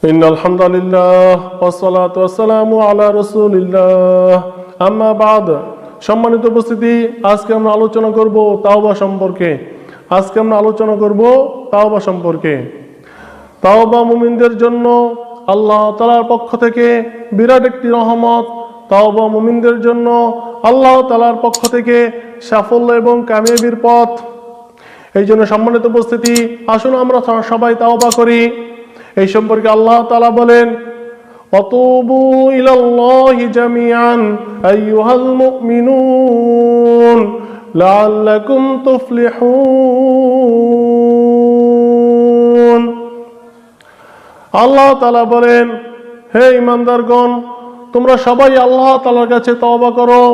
ইন্নাল হামদুলিল্লাহ ওয়াসসালাতু ওয়াসসালামু আলা রাসূলিল্লাহ আম্মা বাদ। সম্মানিত উপস্থিতি, আজকে আমরা আলোচনা করব তাওবা সম্পর্কে। তাওবা মুমিনদের জন্য আল্লাহ তাআলার পক্ষ থেকে বিরাট একটি রহমত। তাওবা মুমিনদের জন্য আল্লাহ তাআলার পক্ষ থেকে সাফল্য এবং কামিয়াবির পথ। এই জন্য সম্মানিত উপস্থিতি, আসুন আমরা সবাই তাওবা করি। এই সম্পর্কে আল্লাহ তাআলা বলেন, ওয়াতুবু ইলাল্লাহি জামিআন আইয়ুহাল মুমিনুন লাআল্লাকুম তুফলিহুন। আল্লাহ তাআলা বলেন, হে ঈমানদারগণ, তোমরা সবাই আল্লাহ তাআলার কাছে তওবা করো,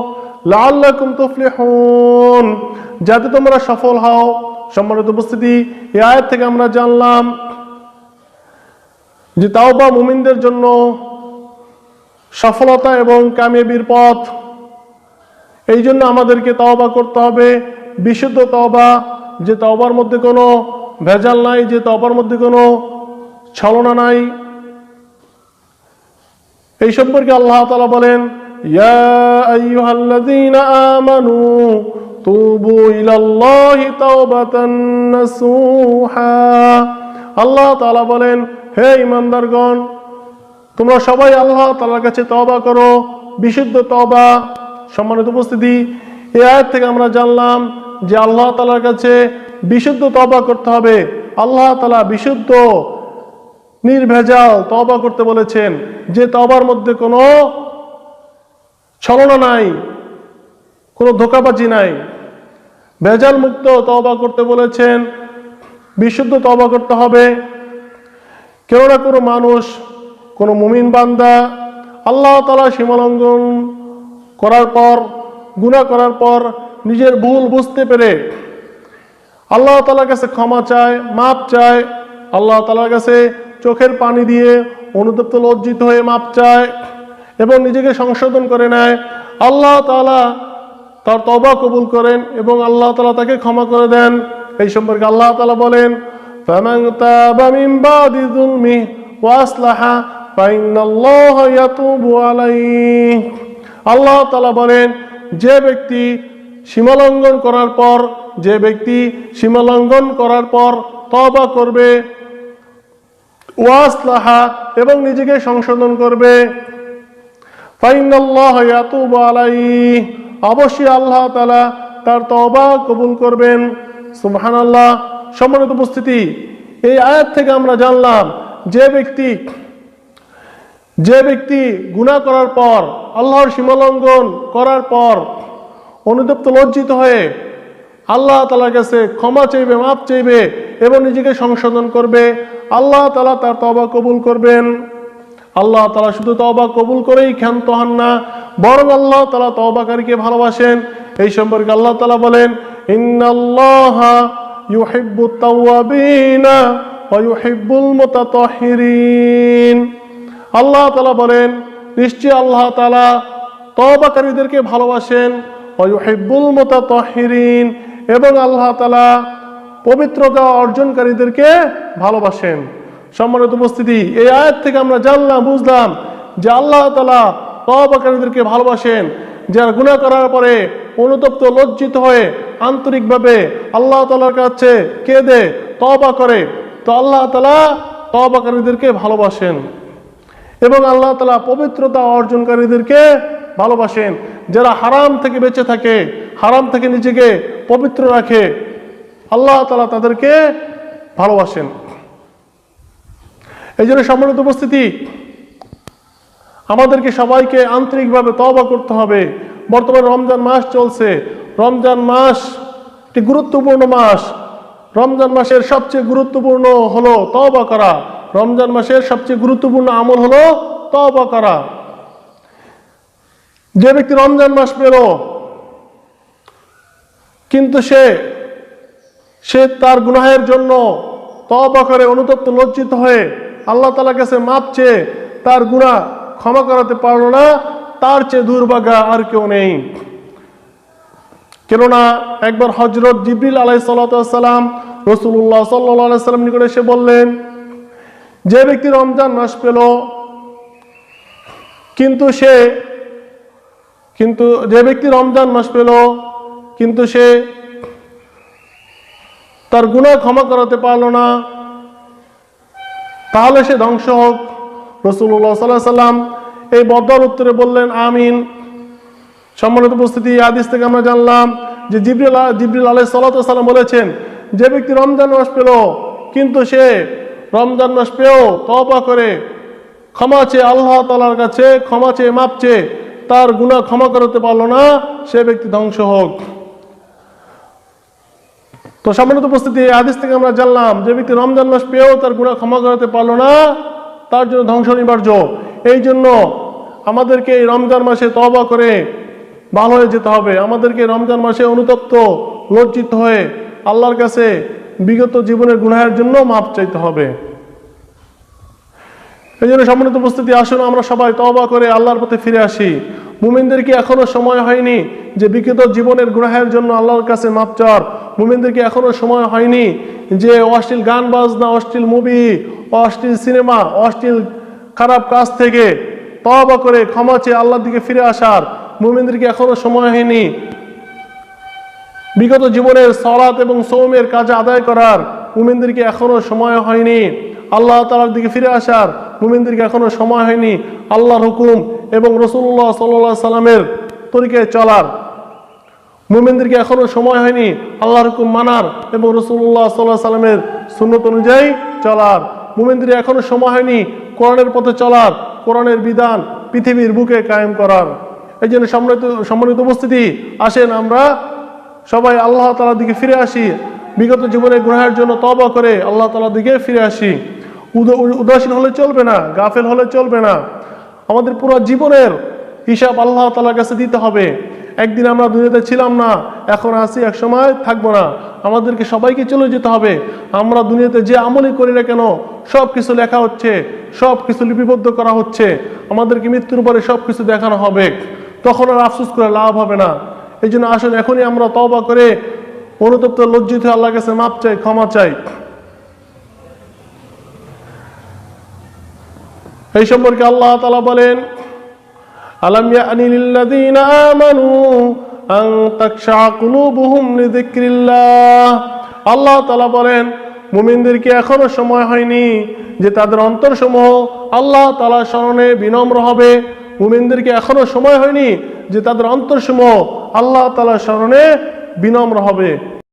লাআল্লাকুম তুফলিহুন, যাতে তোমরা সফল হও। সম্মানিত উপস্থিতি, এই আয়াত থেকে আমরা জানলাম যে তাওবা মুমিনদের জন্য সফলতা এবং কামিয়াবির পথ। এই জন্য আমাদেরকে তাওবা করতে হবে, বিশুদ্ধ তাওবা, যে তাওবার মধ্যে কোনো ভেজাল নাই, যে তাওবার মধ্যে কোনো ছলনা নাই। এই সম্পর্কে আল্লাহ তাআলা বলেন, ইয়া আইয়ুহাল্লাযীনা আমানু তুবু ইলাল্লাহি তাওবাতান নাসুহা। আল্লাহ তাআলা বলেন, হে ঈমানদারগণ, তোমরা সবাই আল্লাহ তাআলার কাছে তওবা করো, বিশুদ্ধ তওবা। সম্মানিত উপস্থিতি, এই আয়াত থেকে আমরা জানলাম যে আল্লাহ তাআলার কাছে বিশুদ্ধ তওবা করতে হবে। আল্লাহ তাআলা বিশুদ্ধ নির্ভেজাল তওবা করতে বলেছেন, যে তওবার মধ্যে কোনো ছলনা নাই, কোনো ধোঁকাবাজি নাই। ভেজাল মুক্ত তওবা করতে বলেছেন, বিশুদ্ধ তওবা করতে হবে। কেননা কোনো মানুষ, কোনো মুমিন বান্দা আল্লাহ তাআলা সীমালঙ্ঘন করার পর, গুনাহ করার পর, নিজের ভুল বুঝতে পেরে আল্লাহ তাআলার কাছে ক্ষমা চায়, মাপ চায়, আল্লাহ তাআলার কাছে চোখের পানি দিয়ে অনুতপ্ত লজ্জিত হয়ে মাপ চায় এবং নিজেকে সংশোধন করে নেয়, আল্লাহ তাআলা তার তওবা কবুল করেন এবং আল্লাহ তাআলা তাকে ক্ষমা করে দেন। এই সম্পর্কে আল্লাহ তাআলা বলেন, ফামান তাবা মিন বাদি যুলমিহি ওয়া আসলাহা ফাইন্নাল্লাহা ইয়াতুবু আলাইহি। আল্লাহ তাআলা বলেন, যে ব্যক্তি সীমালঙ্ঘন করার পর তওবা করবে, ওয়া আসলাহা এবং নিজেকে সংশোধন করবে, ফাইন্নাল্লাহা ইয়াতুবু আলাইহি, অবশ্যই আল্লাহ তাআলা তার তওবা কবুল করবেন। সুবহানাল্লাহ। সম্মানিত উপস্থিতি, এই আয়াত থেকে আমরা জানলাম যে ব্যক্তি গুনাহ করার পর, আল্লাহর সীমালঙ্ঘন করার পর অনুতপ্ত লজ্জিত হয়ে আল্লাহ তাআলার কাছে ক্ষমা চাইবে, মাপ চাইবে এবং নিজেকে সংশোধন করবে, আল্লাহ তাআলা তার তওবা কবুল করবেন। আল্লাহ তাআলা শুধু তওবা কবুল করেই ক্ষান্ত হন না, বরং আল্লাহ তাআলা তওবাকারীকে ভালোবাসেন। এই সম্পর্কে আল্লাহ তাআলা বলেন, ইন্নাল্লাহা ইউহিব্বুত তাওয়াবিনা ওয়া ইউহিব্বুল মুতাতাহহিরিন। আল্লাহ তাআলা বলেন, নিশ্চয়ই আল্লাহ তাআলা তওবাকারীদেরকে ভালোবাসেন, ওয়া ইউহিব্বুল মুতাতাহহিরিন, এবং আল্লাহ তাআলা পবিত্রতা অর্জনকারীদেরকে ভালোবাসেন। সম্মানিত উপস্থিতি, এই আয়াত থেকে আমরা জানলাম, বুঝলাম যে আল্লাহ তাআলা তওবাকারীদেরকে ভালোবাসেন। যারা গুনাহ করার পরে অনুতপ্ত লজ্জিত হয়ে আন্তরিকভাবে আল্লাহ তাআলার কাছে কেঁদে তওবা করে, তো আল্লাহ তাআলা তওবাকারীদেরকে ভালোবাসেন এবং আল্লাহ তাআলা পবিত্রতা অর্জনকারীদেরকে ভালোবাসেন। যারা হারাম থেকে বেঁচে থাকে, হারাম থেকে নিজেকে পবিত্র রাখে, আল্লাহ তাআলা তাদেরকে ভালোবাসেন। এই জন্য সম্মানিত উপস্থিতি, আমাদেরকে সবাইকে আন্তরিকভাবে তওবা করতে হবে। বর্তমানে রমজান মাস চলছে। রমজান মাস একটি গুরুত্বপূর্ণ মাস। রমজান মাসের সবচেয়ে গুরুত্বপূর্ণ হলো তওবা করা। রমজান মাসের সবচেয়ে গুরুত্বপূর্ণ আমল হলো তওবা করা। যে ব্যক্তি রমজান মাস পেল কিন্তু সে তার গুনাহের জন্য তওবা করে অনুতপ্ত লজ্জিত হয়ে আল্লাহ তাআলার কাছে মাপ চেয়ে তার গুনাহ ক্ষমা করাতে পারলো না, তার চেয়ে দুর্ভাগা আর কেউ নেই। কেননা একবার হযরত জিবরিল আলাইহিস সালাতু ওয়াস সালাম রাসূলুল্লাহ সাল্লাল্লাহু আলাইহি ওয়াসাল্লাম নিকটে এসে বললেন, যে ব্যক্তি রমজান মাস পেল কিন্তু যে ব্যক্তি রমজান মাস পেল কিন্তু সে তার গুনাহ ক্ষমা করাতে পারলো না, তাহলে সে ধ্বংস হোক। রাসূলুল্লাহ সাল্লাল্লাহু আলাইহি সাল্লাম এই বদর উত্তরে বললেন আমিন। সম্মানিত উপস্থিতি, হাদিস থেকে আমরা জানলাম যে জিবরিল আলাইহিস সালাতু ওয়াস সালাম বলেছেন, যে ব্যক্তি রমজান মাস পেল কিন্তু সে রমজান মাস পেয়েও তওবা করে ক্ষমা চেয়ে আল্লাহ তাআলার কাছে ক্ষমা চেয়ে মাপ চেয়ে তার গুনাহ ক্ষমা করতে পারলো না, সে ব্যক্তি ধ্বংস হোক। তো সম্মানিত উপস্থিতি, এই হাদিস থেকে আমরা জানলাম যে ব্যক্তি রমজান মাস পেয়েও তার গুনাহ ক্ষমা করতে পারলো না, তার জন্য ধ্বংস অনিবার্য। এই জন্য আমাদেরকে এই রমজান মাসে তওবা করে ভালো হয়ে যেতে হবে। আমাদেরকে রমজান মাসে অনুতপ্ত লজ্জিত হয়ে আল্লাহর কাছে বিগত জীবনের গুনাহের জন্য মাপ চাইতে হবে। এই জন্য সম্মানিত উপস্থিতি, আসুন আমরা সবাই তওবা করে আল্লাহর পথে ফিরে আসি। মুমিনদের কি এখনো সময় হয়নি যে বিগত জীবনের গুনাহের জন্য আল্লাহর কাছে মাপ চাওয়ার? মুমিনদের কি এখনো সময় হয়নি যে অশ্লীল গান বাজনা, অশ্লীল মুভি, অশ্লীল সিনেমা, অশ্লীল খারাপ কাজ থেকে তওবা করে ক্ষমা চেয়ে আল্লাহর দিকে ফিরে আসার? মুমিনদের কি এখনো সময় হয়নি বিগত জীবনের সালাত এবং সওমের কাজ আদায় করার? মুমিনদের কি এখনো সময় হয়নি আল্লাহ তাআলার দিকে ফিরে আসার? মুমিনদের কি এখনো সময় হয়নি আল্লাহর হুকুম এবং রাসূলুল্লাহ সাল্লাল্লাহু আলাইহি সাল্লামের তরিকায় চলার? মুমিনদের কি এখনো সময় হয়নি আল্লাহর হুকুম মানার এবং রাসূলুল্লাহ সাল্লাল্লাহু আলাইহি সাল্লামের সুন্নাত অনুযায়ী চলার? মুমিনদের এখনো সময় হয়নি কোরআনের পথে চলার, কোরআনের বিধান পৃথিবীর বুকে কায়েম করার? এই জন্য সম্মানিত উপস্থিতি, আসেন আমরা সবাই আল্লাহ তাআলার দিকে ফিরে আসি। বিগত জীবনের গুনাহের জন্য তওবা করে আল্লাহ তাআলার দিকে ফিরে আসি। উদাসীন হলে চলবে না, গাফেল হলে চলবে না। আমাদের পুরো জীবনের হিসাব আল্লাহ তাআলার কাছে দিতে হবে। একদিন আমরা দুনিয়াতে ছিলাম না, এখন আছি, এক সময় থাকবো না। আমাদেরকে সবাইকে চলে যেতে হবে। আমরা দুনিয়াতে যে আমলই করি না কেন সব কিছু লেখা হচ্ছে, সব কিছু লিপিবদ্ধ করা হচ্ছে। আমাদেরকে মৃত্যুর পরে সব কিছু দেখানো হবে, তখন আর আফসোস করে লাভ হবে না। এই জন্য আসুন এখনই আমরা তওবা করে অনুতপ্ত লজ্জিত হয়ে আল্লাহর কাছে মাপ চাই, ক্ষমা চাই। এই সম্পর্কে আল্লাহ তাআলা বলেন, আলাম ইয়ানি লিল্লাযীনা আমানু আন তাখশা কুলুবুহুম লিযিকরিল্লাহ। আল্লাহ তাআলা বলেন, মুমিনদের কি এখনো সময় হয়নি যে তাদের অন্তরসমূহ আল্লাহ তাআলার শরণে বিনম্র হবে? মুমিনদের কি এখনো সময় হয়নি যে তাদের অন্তরসমূহ আল্লাহ তাআলার শরণে বিনম্র হবে?